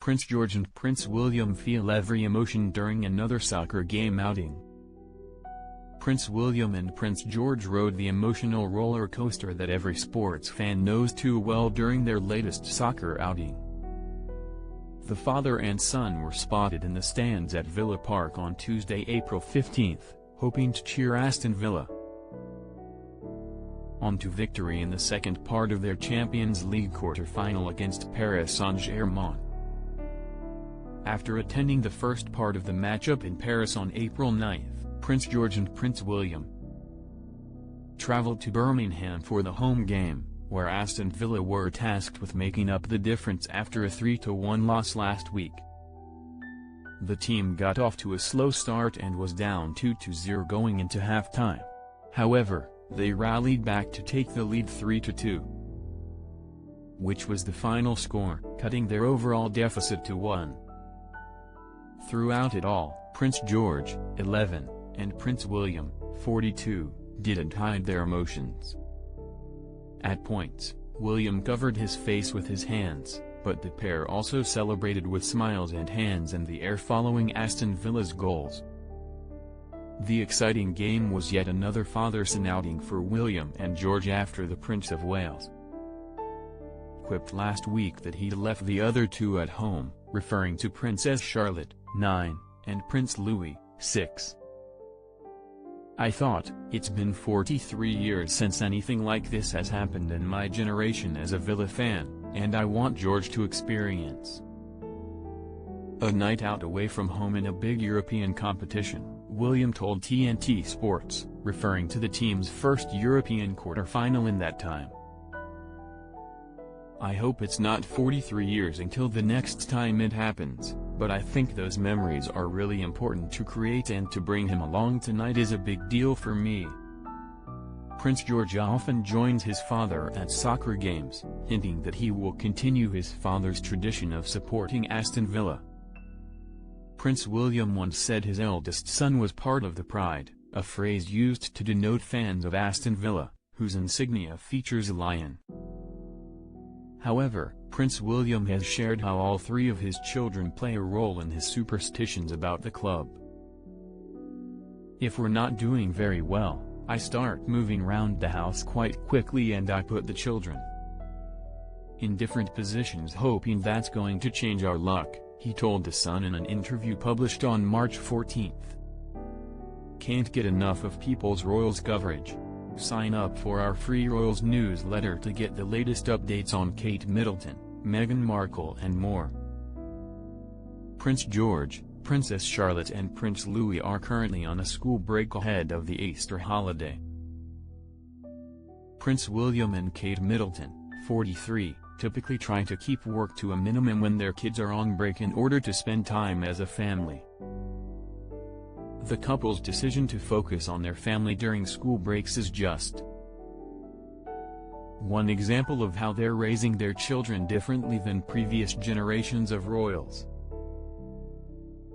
Prince George and Prince William feel every emotion during another soccer game outing. Prince William and Prince George rode the emotional roller coaster that every sports fan knows too well during their latest soccer outing. The father and son were spotted in the stands at Villa Park on Tuesday, April 15, hoping to cheer Aston Villa on to victory in the second part of their Champions League quarter-final against Paris Saint-Germain. After attending the first part of the matchup in Paris on April 9, Prince George and Prince William traveled to Birmingham for the home game, where Aston Villa were tasked with making up the difference after a 3-1 loss last week. The team got off to a slow start and was down 2-0 going into halftime. However, they rallied back to take the lead 3-2, which was the final score, cutting their overall deficit to 1. Throughout it all, Prince George, 11, and Prince William, 42, didn't hide their emotions. At points, William covered his face with his hands, but the pair also celebrated with smiles and hands in the air following Aston Villa's goals. The exciting game was yet another father-son outing for William and George after the Prince of Wales quipped last week that he'd left the other two at home, referring to Princess Charlotte, 9, and Prince Louis, 6. "I thought, it's been 43 years since anything like this has happened in my generation as a Villa fan, and I want George to experience a night out away from home in a big European competition," William told TNT Sports, referring to the team's first European quarter-final in that time. "I hope it's not 43 years until the next time it happens, but I think those memories are really important to create, and to bring him along tonight is a big deal for me." Prince George often joins his father at soccer games, hinting that he will continue his father's tradition of supporting Aston Villa. Prince William once said his eldest son was part of the Pride, a phrase used to denote fans of Aston Villa, whose insignia features a lion. However, Prince William has shared how all three of his children play a role in his superstitions about the club. "If we're not doing very well, I start moving round the house quite quickly, and I put the children in different positions hoping that's going to change our luck," he told The Sun in an interview published on March 14. "Can't get enough of People's Royals coverage. Sign up for our free Royals newsletter to get the latest updates on Kate Middleton, Meghan Markle and more." Prince George, Princess Charlotte and Prince Louis are currently on a school break ahead of the Easter holiday. Prince William and Kate Middleton, 43, typically try to keep work to a minimum when their kids are on break in order to spend time as a family. The couple's decision to focus on their family during school breaks is just one example of how they're raising their children differently than previous generations of royals.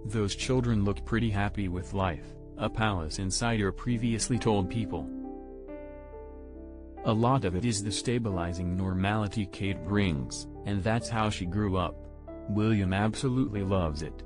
"Those children look pretty happy with life," a palace insider previously told People. "A lot of it is the stabilizing normality Kate brings, and that's how she grew up. William absolutely loves it.